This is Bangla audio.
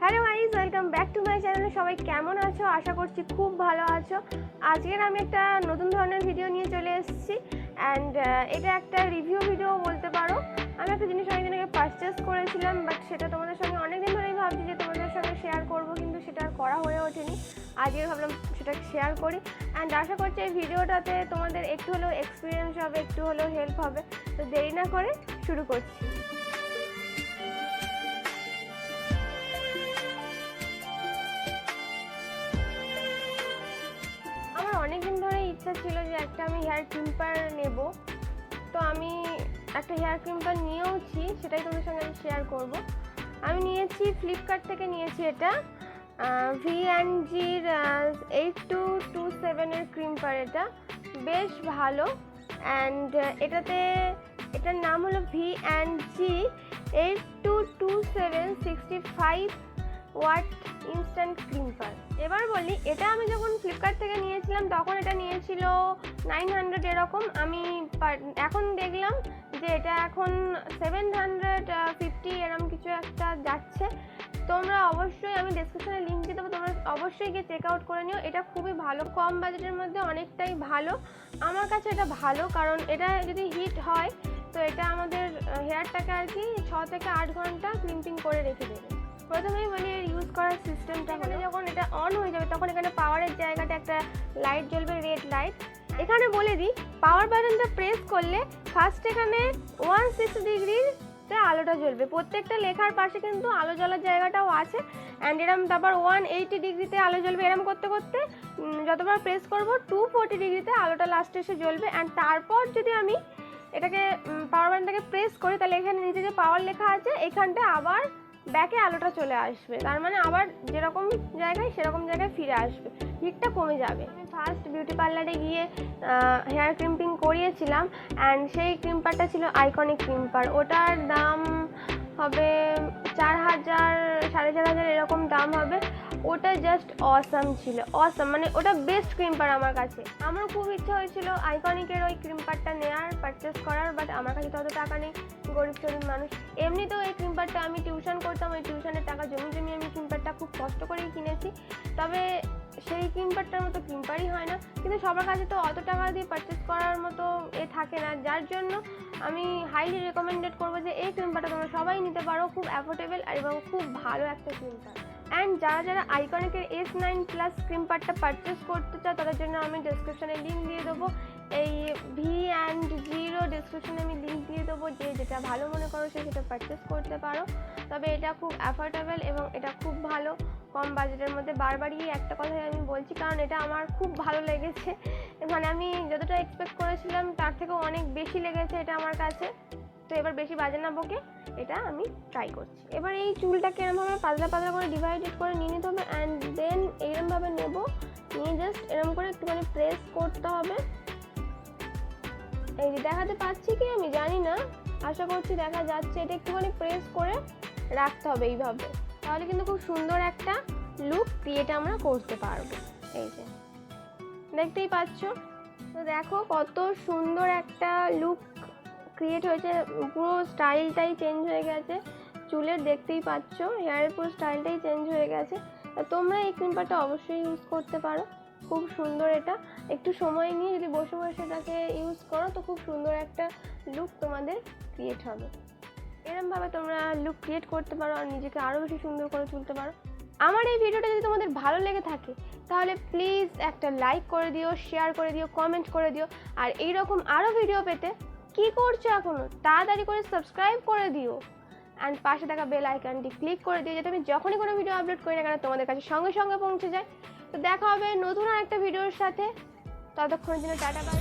Hello guys, welcome back to my channel. সবাই কেমন আছো? আশা করছি খুব ভালো আছো। আজকের আমি একটা নতুন ধরনের ভিডিও নিয়ে চলে এসেছি অ্যান্ড এটা একটা রিভিউ ভিডিও বলতে পারো। আমি একটা জিনিস অনেকদিন আগে পারচেস করেছিলাম, বাট সেটা তোমাদের সঙ্গে অনেকদিন ধরেই ভাবছি যে তোমাদের সঙ্গে শেয়ার করব, কিন্তু সেটা আর করা হয়ে ওঠেনি। আজকে ভাবলাম সেটা শেয়ার করি অ্যান্ড আশা করছি এই ভিডিওটাতে তোমাদের একটু হলেও এক্সপিরিয়েন্স হবে, একটু হলেও হেল্প হবে। তো দেরি না করে শুরু করছি। আমার অনেকদিন ধরে ইচ্ছা ছিল যে একটা আমি হেয়ার ক্রিম্পার নেব, তো আমি একটা হেয়ার ক্রিম্পার নিয়েওছি, সেটাই তোমাদের সঙ্গে আমি শেয়ার করব। আমি নিয়েছি ফ্লিপকার্ট থেকে, নিয়েছি এটা V&Gর 8227 এর ক্রিম্পার। এটা বেশ ভালো অ্যান্ড এটার নাম হলো V&G 8227 65 ওয়াট ইনস্ট্যান্ট ক্রিম্পার। এবার বলি, এটা আমি যখন ফ্লিপকার্ট থেকে নিয়েছিলাম তখন এটা নিয়েছিল 900 এরকম। আমি এখন দেখলাম যে এটা এখন 750 এরকম কিছু একটা যাচ্ছে। তোমরা অবশ্যই, আমি ডেসক্রিপশনে লিঙ্ক দিয়ে দেবো, তোমরা অবশ্যই গিয়ে চেক আউট করে নিও। এটা খুবই ভালো, কম বাজেটের মধ্যে অনেকটাই ভালো। আমার কাছে এটা ভালো, কারণ এটা যদি হিট হয় তো এটা আমাদের হেয়ারটাকে আর কি 6 থেকে 8 ঘন্টা ক্রিম্পিং করে রেখে দেবে। প্রথমেই বলি এর ইউজ করার সিস্টেমটা। এখানে যখন এটা অন হয়ে যাবে তখন এখানে পাওয়ারের জায়গাটা একটা লাইট জ্বলবে, রেড লাইট। এখানে বলে দিই, পাওয়ার বাটনটা প্রেস করলে ফার্স্ট এখানে 160 ডিগ্রিতে আলোটা জ্বলবে। প্রত্যেকটা লেখার পাশে কিন্তু আলো জ্বলার জায়গাটাও আছে অ্যান্ড এরম তারপর 180 ডিগ্রিতে আলো জ্বলবে। এরম করতে করতে যতবার প্রেস করব 240 ডিগ্রিতে আলোটা লাস্টে এসে জ্বলবে। অ্যান্ড তারপর যদি আমি এটাকে পাওয়ার বাটনটাকে প্রেস করি তাহলে এখানে নিচে যে পাওয়ার লেখা আছে এখানটা আবার ব্যাকে আলোটা চলে আসবে, তার মানে আবার যেরকম জায়গায় সেরকম জায়গায় ফিরে আসবে, হিটটা কমে যাবে। আমি ফার্স্ট বিউটি পার্লারে গিয়ে হেয়ার ক্রিম্পিং করিয়েছিলাম অ্যান্ড সেই ক্রিম্পারটা ছিল আইকনিক ক্রিম্পার। ওটার দাম হবে 4000 4500 এরকম দাম হবে। ওটা জাস্ট অসাম ছিল, অসাম, মানে ওটা বেস্ট ক্রিম্পার আমার কাছে। আমারও খুব ইচ্ছা হয়েছিল আইকনিকের ওই ক্রিম্পারটা নেওয়ার, পারচেস করার, বাট আমার কাছে তত টাকা নেই, গরিব শরীর মানুষ। এমনিতেও এই ক্রিম্পারটা আমি টিউশন করতাম, ওই টিউশনের টাকা জমি আমি ক্রিম্পারটা খুব কষ্ট করেই কিনেছি। তবে সেই ক্রিম্পারটার মতো ক্রিম্পারই হয় না, কিন্তু সবার কাছে তো অত টাকা দিয়ে পারচেস করার মতো থাকে না, যার জন্য আমি হাইলি রেকমেন্ডেড করবো যে এই ক্রিম্পারটা তোমরা সবাই নিতে পারো। খুব অ্যাফোর্ডেবল এবং খুব ভালো একটা ক্রিম্পার। অ্যান্ড যারা আইকনিকের S9+ ক্রিম্পারটা পারচেস করতে চাও তাদের জন্য আমি ডেসক্রিপশনে লিঙ্ক দিয়ে দেবো। এই V&Gরও ডেসক্রিপশনে আমি লিঙ্ক দিয়ে দেবো, যে যেটা ভালো মনে করো সেটা পারচেস করতে পারো। তবে এটা খুব অ্যাফোর্ডেবল এবং এটা খুব ভালো, কম বাজেটের মধ্যে। বারবারই একটা কথাই আমি বলছি, কারণ এটা আমার খুব ভালো লেগেছে। মানে আমি যতটা এক্সপেক্ট করেছিলাম তার থেকেও অনেক বেশি লেগেছে এটা আমার কাছে। তো এবার বেশি বাজে না বকে এটা আমি ট্রাই করছি। এবার এই চুলটাকে এরমভাবে পাতলা পাতলা করে ডিভাইডেড করে নিয়ে নিতে হবে অ্যান্ড দেন এরমভাবে নেব, নিয়ে জাস্ট এরম করে একটুখানি প্রেস করতে হবে। এই যে দেখাতে পাচ্ছি কি আমি জানি না, আশা করছি দেখা যাচ্ছে। এটা একটুখানি প্রেস করে রাখতে হবে এইভাবে, তাহলে কিন্তু খুব সুন্দর একটা লুক ক্রিয়েট আমরা করতে পারবো। এই যে দেখতেই পাচ্ছ, তো দেখো কত সুন্দর একটা লুক ক্রিয়েট হয়েছে, পুরো স্টাইলটাই চেঞ্জ হয়ে গেছে চুলের, দেখতেই পাচ্ছ হেয়ারের পুরো স্টাইলটাই চেঞ্জ হয়ে গেছে। তোমরা এই ক্রিম্পারটা অবশ্যই ইউজ করতে পারো, খুব সুন্দর। এটা একটু সময় নিয়ে যদি বসে বসে এটাকে ইউজ করো তো খুব সুন্দর একটা লুক তোমাদের ক্রিয়েট হবে। এরমভাবে তোমরা লুক ক্রিয়েট করতে পারো আর নিজেকে আরও বেশি সুন্দর করে তুলতে পারো। আমার এই ভিডিওটা যদি তোমাদের ভালো লেগে থাকে তাহলে প্লিজ একটা লাইক করে দিও, শেয়ার করে দিও, কমেন্ট করে দিও। আর এইরকম আরও ভিডিও পেতে কী করছো এখনও, তাড়াতাড়ি করে সাবস্ক্রাইব করে দিও অ্যান্ড পাশে থাকা বেল আইকনটি ক্লিক করে দিও, যাতে আমি যখনই কোনো ভিডিও আপলোড করি না কেন তোমাদের কাছে সঙ্গে সঙ্গে পৌঁছে যায়। তো দেখা হবে নতুন আর একটা ভিডিওর সাথে, ততক্ষণের জন্য টাটা বাই।